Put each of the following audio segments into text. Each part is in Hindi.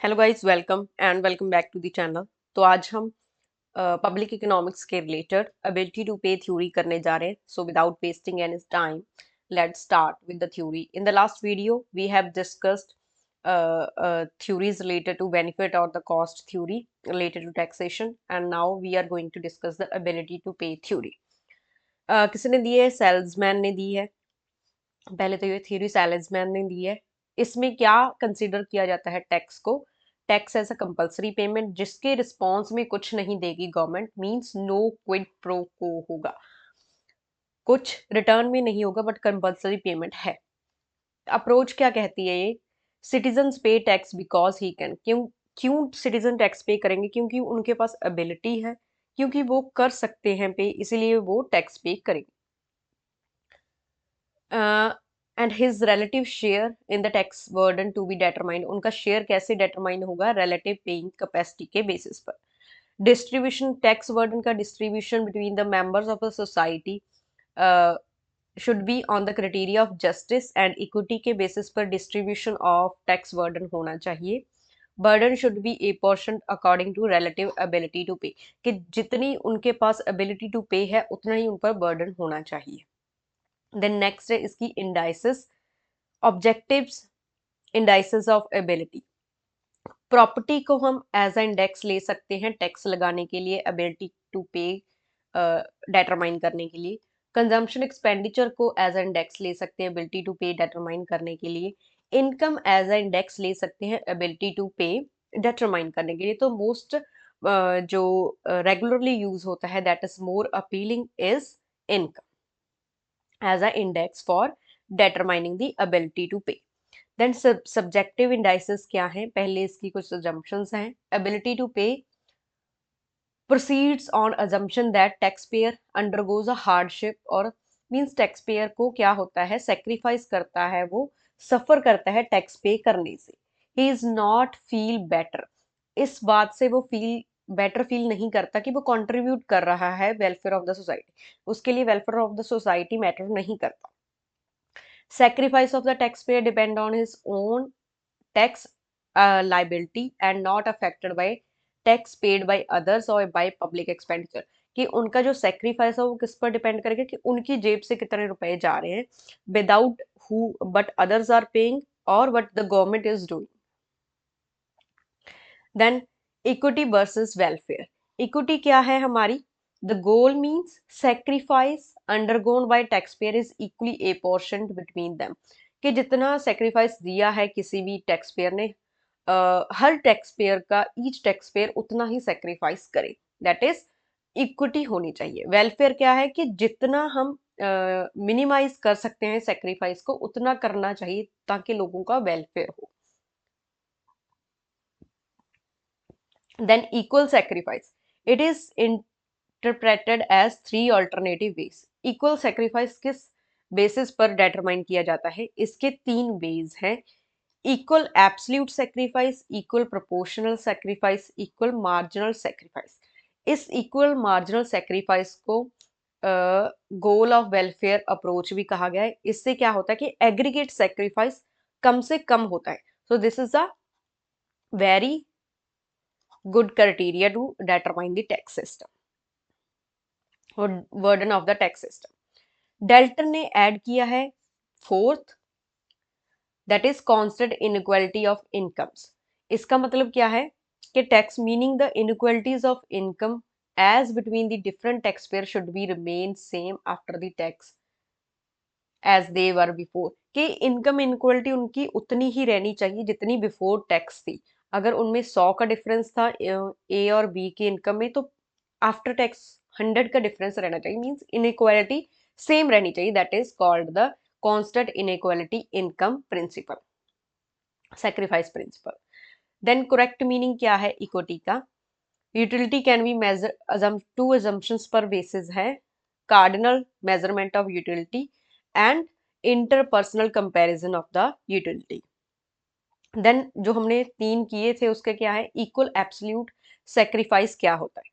Hello guys, welcome back to the channel. तो आज हम पब्लिक इकोनॉमिक्स के related ability to pay theory करने जा रहे हैं। So without wasting any time, let's start with the theory. In the last video we have discussed theories related to benefit or the cost theory related to taxation, and now we are going to discuss the ability to pay theory. किसने दी है? सेल्समैन ने दी है। पहले तो ये थ्योरी सेल्समैन ने दी है। इसमें क्या कंसीडर किया जाता है? टैक्स को। Tax as a compulsory payment जिसके रिस्पॉन्स में कुछ नहीं देगी government, means no quid pro quo होगा, कुछ रिटर्न में नहीं होगा बट कंपलसरी पेमेंट है। अप्रोच क्या कहती है ये? सिटीजन्स पे टैक्स बिकॉज ही कैन। क्यों क्यों सिटीजन टैक्स पे करेंगे? क्योंकि उनके पास एबिलिटी है, क्योंकि वो कर सकते हैं पे, इसीलिए वो टैक्स पे करेंगे। And his relative share in the tax burden to be determined. उनका शेयर कैसे डिटरमाइन होगा? रिलेटिव पेइंग कैपेसिटी के बेसिस पर। डिस्ट्रीब्यूशन, टैक्स बर्डन का distribution between the members of a society should be on the criteria of justice and equity के बेसिस पर डिस्ट्रीब्यूशन ऑफ टैक्स बर्डन होना चाहिए। Burden should be a portion according to relative ability to pay, कि जितनी उनके पास एबिलिटी टू पे है उतना ही उन पर बर्डन होना चाहिए। देन नेक्स्ट है इसकी indices, objectives, indices of ability. Property को हम एज अ इंडेक्स ले सकते हैं टैक्स लगाने के लिए, एबिलिटी टू पे डिटरमाइन करने के लिए। कंजम्पशन एक्सपेंडिचर को एज अ इंडेक्स ले सकते हैं एबिलिटी टू पे डिटरमाइन करने के लिए। इनकम एज अ इंडेक्स ले सकते हैं एबिलिटी टू पे डिटरमाइन करने के लिए। तो मोस्ट जो रेगुलरली यूज होता है, that is more appealing, is income as a index for determining the ability to pay. Then subjective indices क्या है? पहले इसकी कुछ assumptions हैं। Ability to pay proceeds on assumption that taxpayer undergoes a hardship, और मीन्स टैक्सपेयर को क्या होता है? सेक्रीफाइस करता है, वो सफर करता है टैक्स पे करने से। He is not feel better, इस बात से वो बेटर फील नहीं करता कि वो कंट्रीब्यूट कर रहा है वेलफेयर ऑफ द सोसाइटी, उसके लिए welfare of the society matter नहीं करता। Sacrifice of the taxpayer depend on his own tax liability and not affected by tax paid by others or by public expenditure। कि उनका जो सेक्रीफाइस है वो किस पर डिपेंड करेगा? कि उनकी जेब से कितने रुपए जा रहे हैं, without who but others are paying और what the government is doing. Then equity versus welfare. Equity क्या है हमारी? The goal means sacrifice undergone by taxpayer is equally apportioned between them. कि जितना सेक्रीफाइस दिया है किसी भी टैक्सपेयर ने, हर टैक्सपेयर का, ईच टैक्सपेयर उतना ही सेक्रीफाइस करे, दैट इज इक्विटी होनी चाहिए। वेलफेयर क्या है? कि जितना हम मिनिमाइज कर सकते हैं सेक्रीफाइस को, उतना करना चाहिए ताकि लोगों का वेलफेयर हो। Then equal sacrifice. It is interpreted as three alternative ways. Equal sacrifice किस बेसिस पर डिटरमाइन किया जाता है? इसके तीन वेज हैं। Equal absolute sacrifice, equal proportional sacrifice, equal marginal sacrifice. इस इक्वल मार्जिनल सेक्रीफाइस को गोल ऑफ वेलफेयर अप्रोच भी कहा गया है। इससे क्या होता है कि एग्रीगेट सेक्रीफाइस कम से कम होता है। So this is a very good criteria to determine the tax system or burden of the tax system। Dalton ने ऐड किया है fourth, that is constant inequality of incomes. इसका मतलब क्या है? कि tax meaning the inequalities of income as between the different tax payer should be remain same after the tax as they were before. कि इनकम इनक्वालिटी उनकी उतनी ही रहनी चाहिए जितनी बिफोर टैक्स थी। अगर उनमें 100 का डिफरेंस था ए और बी की इनकम में, तो आफ्टर टैक्स 100 का डिफरेंस रहना चाहिए, मींस इनइक्वालिटी सेम रहनी चाहिए। That is called the constant inequality income principle, sacrifice principle. Then correct meaning क्या है इक्विटी का? Utility can be measure, two assumptions पर बेसिस है। Cardinal measurement of utility and interpersonal comparison of the utility. Then जो हमने तीन किए थे उसके क्या है? इक्वल एब्सोल्यूट सेक्रीफाइस क्या होता है?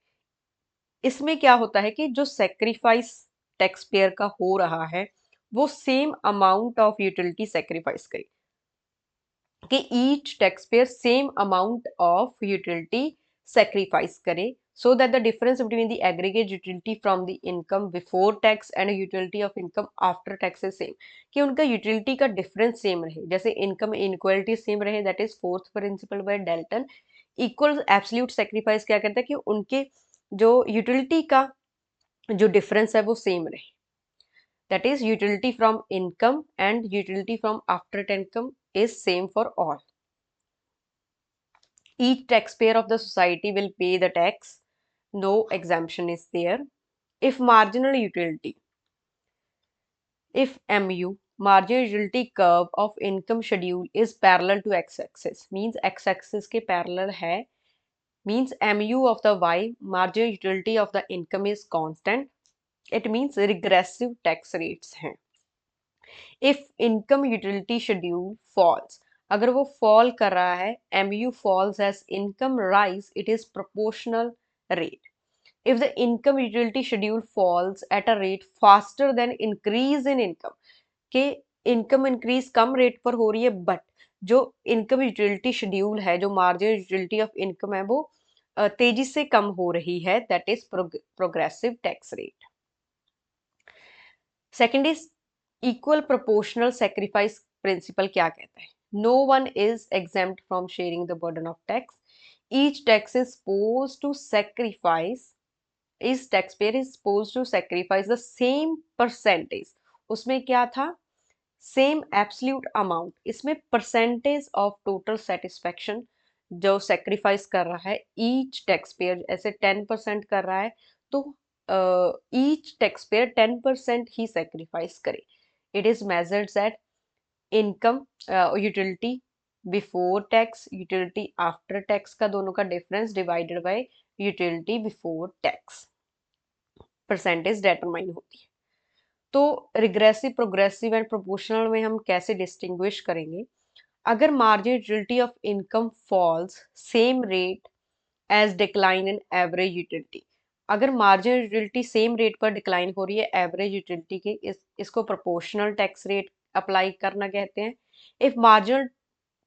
इसमें क्या होता है कि जो सेक्रीफाइस टैक्स पेयर का हो रहा है वो same amount of utility sacrifice करे। कि each tax pair same amount of utility sacrifice करे so that the difference between the aggregate utility from the income before tax and utility of income after tax is same, कि उनका यूटिलिटी का डिफरेंस सेम रहे, जैसे इनकम इनक्वालिटी सेम रहे, that is fourth principle by Dalton. Equal absolute sacrifice क्या कहता है कि उनके जो यूटिलिटी का जो डिफरेंस है वो सेम रहे, that is utility from income and utility from after income is same for all. Each taxpayer of the society will pay the tax, no exemption is there. If marginal utility, if MU, marginal utility curve of income schedule is parallel to x-axis, means x-axis के parallel है, means MU of the Y, marginal utility of the income is constant, it means regressive tax rates हैं. If income utility schedule falls, अगर वो फॉल कर रहा है, MU falls as income rise, it is proportional rate. If the income utility schedule falls at a rate faster than increase in income, के इनकम इंक्रीज कम रेट पर हो रही है, बट जो इनकम यूटिलिटी शेड्यूल है, जो मार्जिनल यूटिलिटी ऑफ इनकम है, वो तेजी से कम हो रही है, that is progressive tax rate. Second is equal proportional sacrifice principle क्या कहता है? No one is exempt from sharing the burden of tax, each tax is supposed to sacrifice, इस tax payer is supposed to sacrifice the same percentage, उसमें क्या था? सेम एब्सोल्यूट अमाउंट, इसमें परसेंटेज ऑफ टोटल सेटिस्फेक्शन जो सेक्रीफाइस कर रहा है, ईच टैक्स पेयर ऐसे 10% कर रहा है, तो ईच टैक्स पेयर 10% ही सेक्रीफाइस करे। It is measured eight income utility before tax, utility after tax का दोनों का difference divided by utility before tax, percentage determine होती है। तो रिग्रेसिव, प्रोग्रेसिव एंड प्रोपोर्शनल में हम कैसे डिस्टिंग्विश करेंगे? अगर marginal utility of income falls same rate as decline in average utility, अगर मार्जिनल यूटिलिटी सेम रेट पर डिक्लाइन हो रही है एवरेज यूटिलिटी के, इसको प्रोपोर्शनल टैक्स रेट अप्लाई करना कहते हैं। If marginal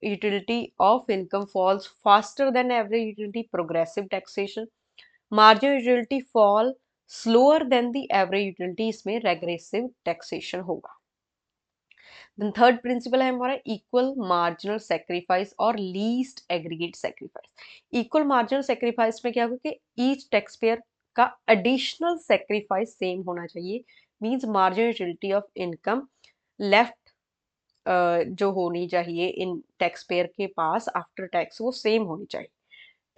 utility of income falls faster than average utility, progressive taxation. Marginal utility fall slower than the average utility, इसमें रेग्रेसिव टैक्सेशन होगा। थर्ड प्रिंसिपल है हमारा इक्वल मार्जिनल सेक्रीफाइस और least aggregate sacrifice. Equal marginal sacrifice में क्या होगा कि ईच टैक्स पेयर का एडिशनल सेक्रीफाइस सेम होना चाहिए, means marginal utility of income left जो होनी चाहिए इन टैक्स पेयर के पास आफ्टर टैक्स, वो सेम होनी चाहिए।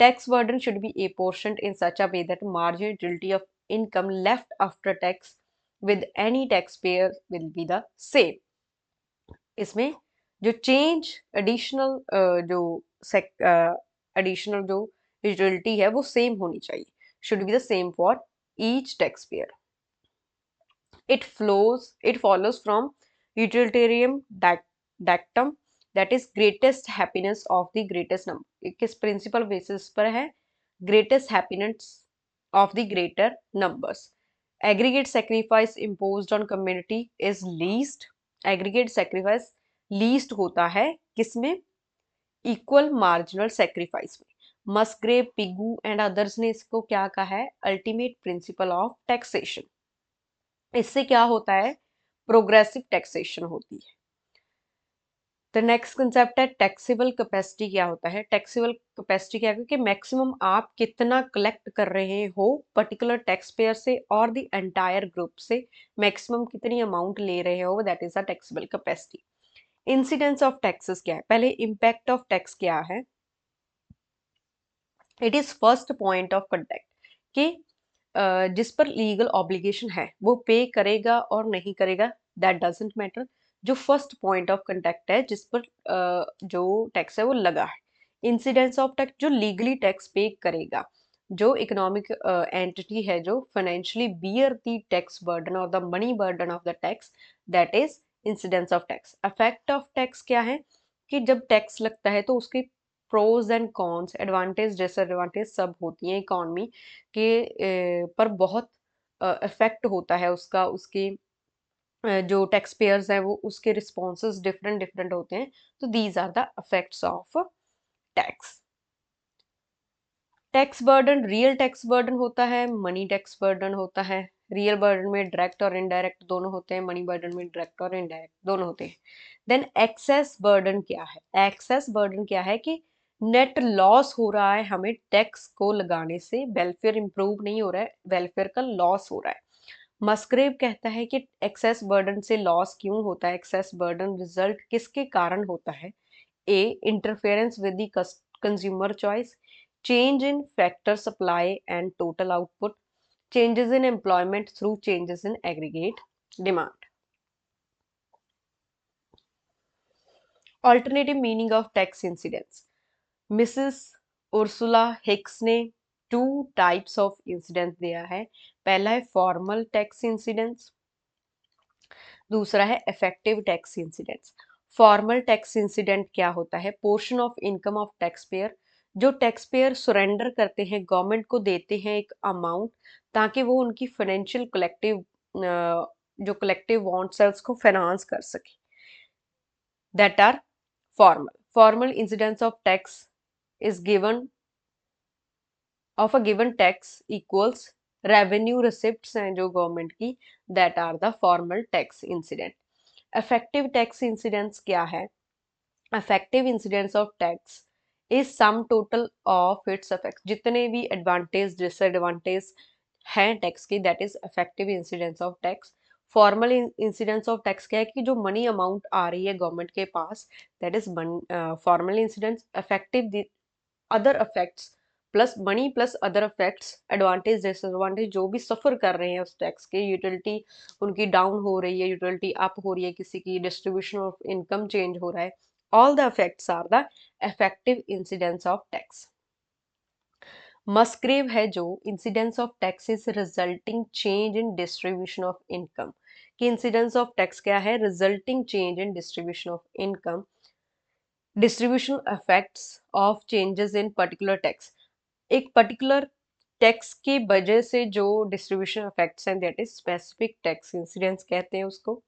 Tax burden should B apportioned in such a way that marginal utility of income left after tax with any taxpayer will be the same. इसमें जो चेंज एडिशनल जो एडिशनल जो यूटिलिटी है वो सेम होनी चाहिए, should be the same for each tax pair. it follows from utilitarian dictum, that is greatest happiness of the greatest number, किस प्रिंसिपल बेसिस पर है? greatest happiness of the greater numbers. Aggregate sacrifice imposed on community is least, aggregate sacrifice least होता है किसमें? इक्वल मार्जिनल सेक्रीफाइस में। मस्ग्रेव, पिगू एंड अदर्स ने इसको क्या कहा है? Ultimate principle of taxation. इससे क्या होता है? प्रोग्रेसिव टैक्सेशन होती है। द नेक्स्ट कंसेप्ट है टैक्सेबल कैपेसिटी। क्या होता है? टैक्सेबल कैपेसिटी क्या है कि मैक्सिमम आप कितना कलेक्ट कर रहे हो पर्टिकुलर टैक्स पेयर से और द एंटायर ग्रुप से, मैक्सिमम कितनी अमाउंट ले रहे हो, that is a taxable capacity. Incidence of taxes क्या है? पहले इम्पैक्ट ऑफ टैक्स क्या है? It is first point of contact, कि जिस पर लीगल ऑब्लिगेशन है वो पे करेगा और नहीं करेगा, दैट डजेंट मैटर। जो फर्स्ट पॉइंट ऑफ कंटेक्ट है जिस पर जो टैक्स है वो लगा है। इंसिडेंस ऑफ टैक्स, जो लीगली टैक्स पे करेगा, जो इकोनॉमिक एंटिटी है जो financially bear the tax burden और the money burden of the tax, that is incidence of tax. Effect of tax क्या है? कि जब टैक्स लगता है तो उसके pros and cons, advantage disadvantage सब होती हैं इकोनॉमी के पर बहुत इफेक्ट होता है उसका, उसके जो टैक्स पेयर्स हैं वो उसके रिस्पॉन्सेज डिफरेंट डिफरेंट होते हैं। तो these are the effects of tax. Tax burden, real tax burden होता है, मनी टैक्स बर्डन होता है। रियल बर्डन में डायरेक्ट और इनडायरेक्ट दोनों होते हैं, मनी बर्डन में डायरेक्ट और इनडायरेक्ट दोनों होते हैं। देन एक्सेस बर्डन क्या है? एक्सेस बर्डन क्या है कि नेट लॉस हो रहा है हमें टैक्स को लगाने से, वेलफेयर इंप्रूव नहीं हो रहा है, वेलफेयर का लॉस हो रहा है। मस्क्रेव कहता है कि एक्सेस बर्डन से लॉस क्यों होता है, एक्सेस बर्डन रिजल्ट किसके कारण होता है? A, interference with the consumer choice, change in factor supply and total output, changes in employment through changes in aggregate demand. Alternative meaning of tax incidence. Mrs. Ursula Hicks ने टू टाइप्स ऑफ इंसिडेंस दिया है। पहला है फॉर्मल टैक्स इंसिडेंस, दूसरा है effective tax incidents. Formal tax incident क्या होता है? Portion of income of tax payer, जो टैक्स पेयर सरेंडर करते हैं, गवर्नमेंट को देते हैं एक अमाउंट ताकि वो उनकी फाइनेंशियल कलेक्टिव जो कलेक्टिव वांट्स है उसको फाइनेंस कर सके, that are formal. Formal incidence of tax is given of a given tax equals revenue receipts हैं जो गवर्नमेंट की, that are the formal tax incident. Effective tax incidence क्या है? Effective incidence of tax is sum total of its effects, जितने भी एडवांटेज डिसएडवांटेज हैं टैक्स की, that is effective incidence of tax. Formal incidence of tax क्या है कि जो मनी अमाउंट आ रही है गवर्नमेंट के पास, that is formal incidence. Effective other effects plus money plus other effects, advantage disadvantage जो भी सफर कर रहे हैं उस टैक्स के, यूटिलिटी उनकी डाउन हो रही है, यूटिलिटी अप हो रही है, किसी की डिस्ट्रीब्यूशन ऑफ इनकम चेंज हो रहा है, all the effects are the effective incidence of tax. Musgrave है जो incidence of tax is resulting change in distribution of income, कि incidence of tax क्या है? resulting change in distribution of income, distribution effects of changes in particular tax, एक particular टैक्स की वजह से जो डिस्ट्रीब्यूशन इफेक्ट्स हैं, that is specific tax incidence कहते हैं उसको।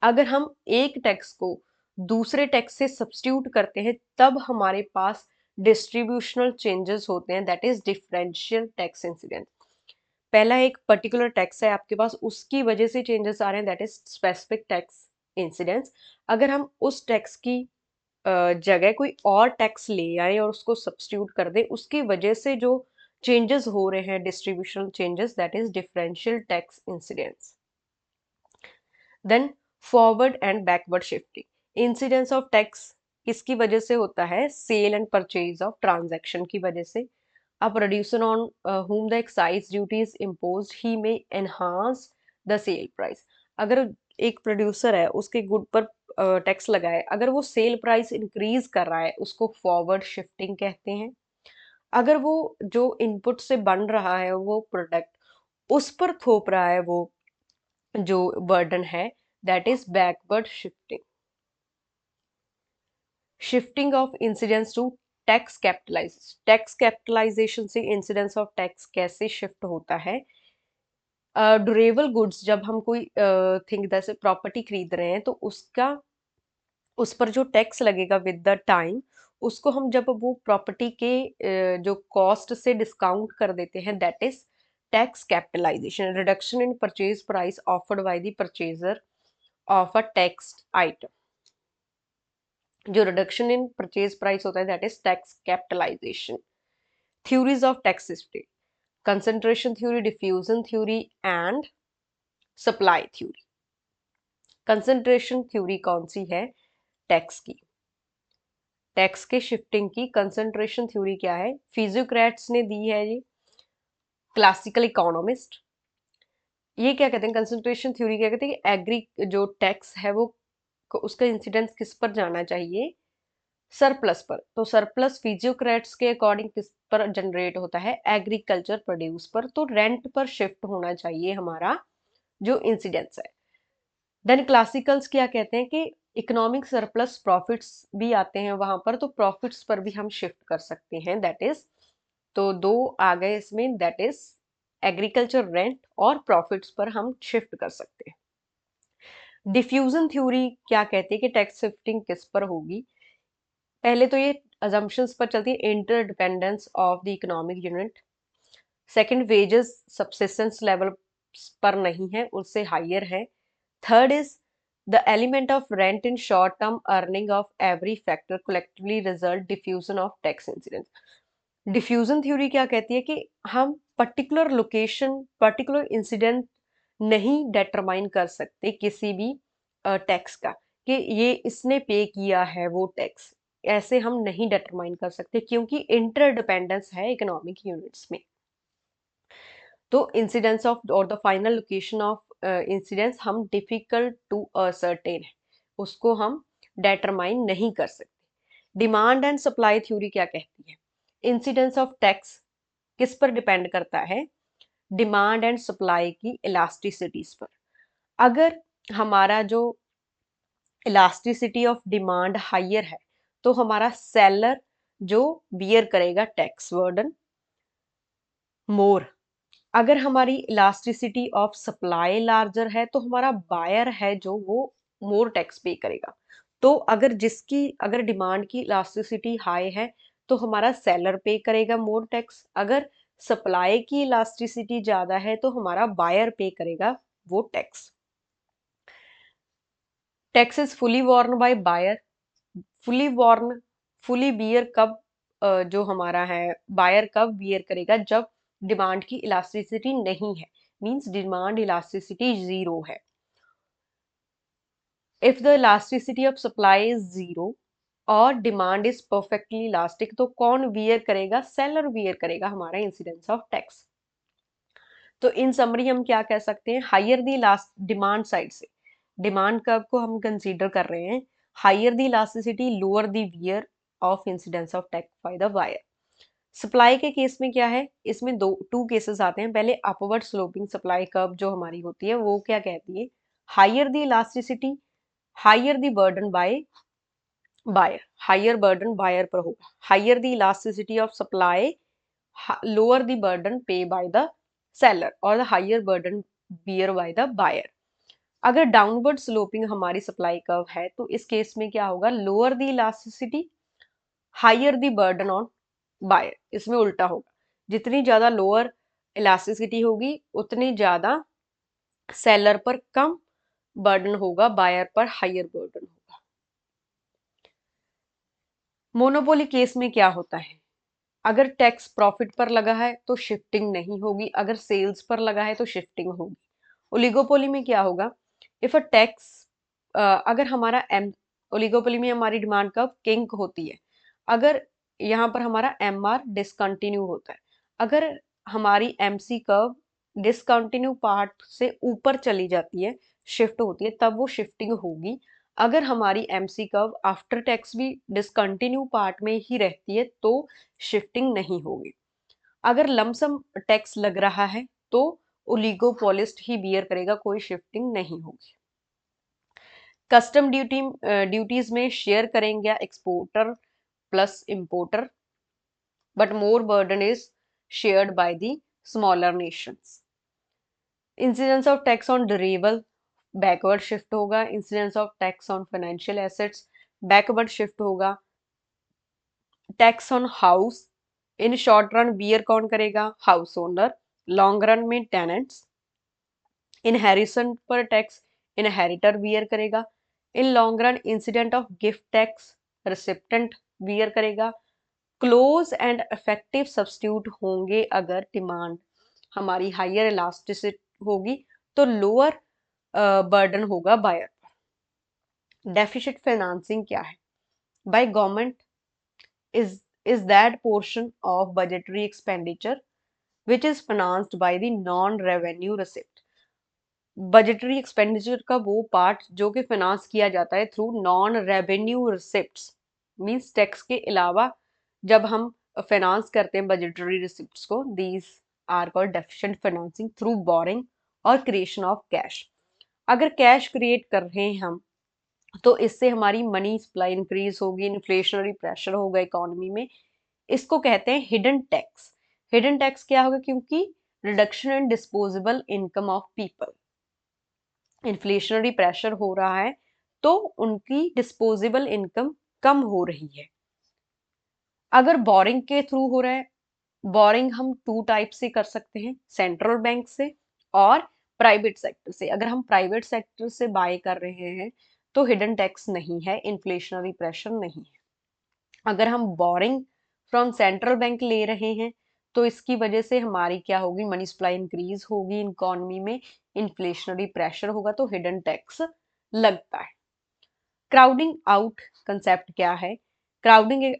अगर हम एक टैक्स को दूसरे टैक्स से सब्स्टिट्यूट करते हैं तब हमारे पास डिस्ट्रीब्यूशनल चेंजेस होते हैं, that is differential tax incidence. पहला एक पर्टिकुलर टैक्स है आपके पास, उसकी वजह से चेंजेस आ रहे हैं, that is specific tax incidence. अगर हम उस टैक्स की जगह कोई और टैक्स ले आए और उसको सब्स्टिट्यूट कर दें, उसकी वजह से जो चेंजेस हो रहे हैं distributional changes, that is differential tax incidence. Then forward and backward shifting incidence of tax किसकी वजह से होता है? Sale and purchase of transaction की वजह से। A producer on whom the excise duty is imposed he may enhance the sale price। अगर एक प्रोड्यूसर है उसके गुड पर टैक्स लगाए, अगर वो सेल प्राइस इंक्रीज कर रहा है उसको फॉरवर्ड शिफ्टिंग कहते हैं। अगर वो जो इनपुट से बन रहा है वो प्रोडक्ट उस पर थोप रहा है वो जो बर्डन है, that is backward shifting. Shifting of incidence to tax capitalization, tax capitalization से इंसिडेंस ऑफ टैक्स कैसे शिफ्ट होता है? ड्यूरेबल गुड्स, जब हम कोई थिंग जैसे प्रॉपर्टी खरीद रहे हैं तो उसका उस पर जो टैक्स लगेगा विद द टाइम, उसको हम जब वो प्रॉपर्टी के जो कॉस्ट से डिस्काउंट कर देते हैं, that is tax capitalization. Reduction in purchase price offered by the purchaser of a tax item, जो रिडक्शन इन परचेज प्राइस होता है, that is tax capitalization. Theories of tax system, concentration theory, diffusion theory and supply theory. Concentration theory कौन सी है? टैक्स की, टैक्स के शिफ्टिंग की कंसंट्रेशन थ्योरी क्या है? फिजियोक्रेट्स ने दी है ये, क्लासिकल इकोनॉमिस्ट। ये क्या कहते हैं? कंसंट्रेशन थ्योरी क्या कहते हैं कि एग्री जो टैक्स है वो उसका इंसिडेंस किस पर जाना चाहिए? सरप्लस पर। तो सरप्लस फिजियोक्रेट्स के अकॉर्डिंग किस पर जनरेट होता है? एग्रीकल्चर प्रोड्यूस पर। तो रेंट पर शिफ्ट होना चाहिए हमारा जो इंसिडेंस है। देन क्लासिकल्स क्या कहते हैं कि इकोनॉमिक सरप्लस प्रॉफिट्स भी आते हैं वहां पर, तो प्रॉफिट्स पर भी हम शिफ्ट कर सकते हैं, दैट इज, तो दो आ गए इसमें, दैट इज एग्रीकल्चर रेंट और प्रॉफिट्स पर हम शिफ्ट कर सकते हैं। डिफ्यूजन थ्योरी क्या कहती है कि टैक्स शिफ्टिंग किस पर होगी? पहले तो ये अजम्पशंस पर चलती है, interdependence of the economic unit. Second, wages subsistence level पर नहीं है, उससे हायर है। Third is the element of rent in short term earning of every factor collectively result diffusion of tax incidence. Diffusion theory क्या कहती है कि हम पर्टिकुलर लोकेशन, पर्टिकुलर इंसिडेंट नहीं डिटरमाइन कर सकते किसी भी टैक्स का, कि ये इसने पे किया है वो टैक्स, ऐसे हम नहीं डिटरमाइन कर सकते क्योंकि इंटरडिपेंडेंस है इकोनॉमिक यूनिट्स में। तो इंसिडेंस ऑफ और the final location of incidence हम डिफिकल्ट टू असर्टेन है, उसको हम डिटरमाइन नहीं कर सकते। डिमांड एंड सप्लाई थ्योरी क्या कहती है? इंसिडेंस ऑफ टैक्स किस पर डिपेंड करता है? डिमांड एंड सप्लाई की इलास्टिसिटीज पर। अगर हमारा जो इलास्टिसिटी ऑफ डिमांड हायर है तो हमारा सेलर जो बियर करेगा टैक्स बर्डन मोर। अगर हमारी इलास्टिसिटी ऑफ सप्लाई लार्जर है तो हमारा बायर है जो वो मोर टैक्स पे करेगा। तो अगर डिमांड की इलास्टिसिटी हाई है तो हमारा सेलर पे करेगा मोर टैक्स। अगर सप्लाई की इलास्टिसिटी ज्यादा है तो हमारा बायर पे करेगा वो टैक्स। Tax is fully worn by buyer. Fully worn, fully bear कब जो हमारा है बायर कब बियर करेगा? जब डिमांड की इलास्टिसिटी नहीं है, मींस डिमांड इलास्टिसिटी जीरो है। If the elasticity of supply is zero और डिमांड इज परफेक्टली इलास्टिक, तो कौन बियर करेगा? सेलर बियर करेगा हमारा इंसिडेंस ऑफ टैक्स। तो इन समरी हम क्या कह सकते हैं? Higher the last demand side से, डिमांड कर्व को हम कंसीडर कर रहे हैं, higher the elasticity lower the wear of incidence of tax by the buyer. Supply के केस में क्या है? इसमें टू केसेस आते हैं। पहले अपवर्ड स्लोपिंग सप्लाई कर्व जो हमारी होती है वो क्या कहती है? Higher the elasticity higher the burden by buyer, higher burden buyer पर होगा। Higher the elasticity of supply lower the burden pay by the seller और the higher burden bear by the buyer. अगर डाउनवर्ड स्लोपिंग हमारी सप्लाई कर्व है तो इस केस में क्या होगा? Lower the elasticity higher the burden on buyer. इसमें उल्टा होगा, जितनी ज्यादा लोअर इलास्टिसिटी होगी उतनी ज्यादा सेलर पर कम बर्डन होगा, बायर पर हायर बर्डन होगा। मोनोपोली केस में क्या होता है? अगर टैक्स प्रॉफिट पर लगा है तो शिफ्टिंग नहीं होगी, अगर सेल्स पर लगा है तो शिफ्टिंग होगी। ओलिगोपोली में क्या होगा? इफ अ टैक्स अगर हमारा एम ओलिगोपोली में हमारी डिमांड कर्व किंक होती है, अगर यहाँ पर हमारा एम आर डिसकंटिन्यू होता है, अगर हमारी एमसी कर्व डिसकंटिन्यू पार्ट से ऊपर चली जाती है, शिफ्ट होती है, तब वो शिफ्टिंग होगी। अगर हमारी एमसी कर्व आफ्टर टैक्स भी डिसकंटिन्यू पार्ट में ही रहती है तो शिफ्टिंग नहीं होगी। अगर लमसम टैक्स लग रहा है तो ओलिगोपोलिस्ट ही बियर करेगा, कोई शिफ्टिंग नहीं होगी। कस्टम ड्यूटीज में शेयर करेंगे exporter plus importer, but more burden is shared by the smaller nations. Incidence of tax on durable backward shift होगा। Incidence of tax on financial assets backward shift होगा। Tax on house, in short run bear कौन करेगा? हाउस ओनर, लॉन्ग रन में टेनेंट्स। इनहेरिसन पर टैक्स इनहेरिटर बियर करेगा। In long run incident of gift tax recipient bear करेगा। क्लोज एंड इफेक्टिव सब्स्टिट्यूट होंगे अगर डिमांड हमारी हायर इलास्टिसिटी होगी तो लोअर बर्डन होगा बायर पर। डेफिसिट फाइनेंसिंग क्या है? By government is that portion of budgetary expenditure which is financed by the non-revenue receipt। Budgetary expenditure का वो पार्ट जो कि फाइनेंस किया जाता है through non revenue receipts, means tax के अलावा जब हम फाइनेंस करते हैं बजटरी रिसिप्ट्स को, these are called deficient financing through borrowing और क्रिएशन ऑफ कैश। अगर कैश क्रिएट कर रहे हैं हम तो इससे हमारी मनी सप्लाई इंक्रीज होगी, इन्फ्लेशनरी प्रेशर होगा इकोनॉमी में, इसको कहते हैं हिडन टैक्स। हिडन टैक्स क्या होगा? क्योंकि reduction in disposable income of people. Inflationary pressure हो रहा है तो उनकी डिस्पोजेबल इनकम कम हो रही है। अगर बोरिंग के थ्रू हो रहा है, बोरिंग हम टू टाइप से कर सकते हैं, सेंट्रल बैंक से और प्राइवेट सेक्टर से। अगर हम प्राइवेट सेक्टर से बाय कर रहे हैं तो हिडन टैक्स नहीं है, इन्फ्लेशनरी प्रेशर नहीं है। अगर हम बोरिंग फ्रॉम सेंट्रल बैंक ले रहे हैं तो इसकी वजह से हमारी क्या होगी, मनी सप्लाई इंक्रीज होगी इकोनॉमी में, इन्फ्लेशनरी प्रेशर होगा तो हिडन टैक्स लगता है। क्राउडिंग आउट कंसेप्ट क्या है? क्राउडिंग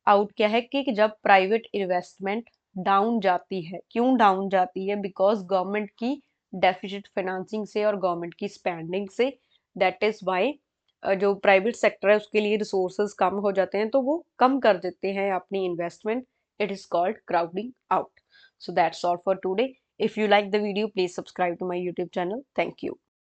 आउट क्या है कि जब प्राइवेट इन्वेस्टमेंट डाउन जाती है। क्यों डाउन जाती है? बिकॉज गवर्नमेंट की डेफिसिट फाइनेंसिंग से और गवर्नमेंट की स्पेंडिंग से, दैट इज वाई जो प्राइवेट सेक्टर है उसके लिए रिसोर्सेज कम हो जाते हैं तो वो कम कर देते हैं अपनी investment. It is called crowding out. So that's all for today. If you like the video, please subscribe to my YouTube channel. Thank you.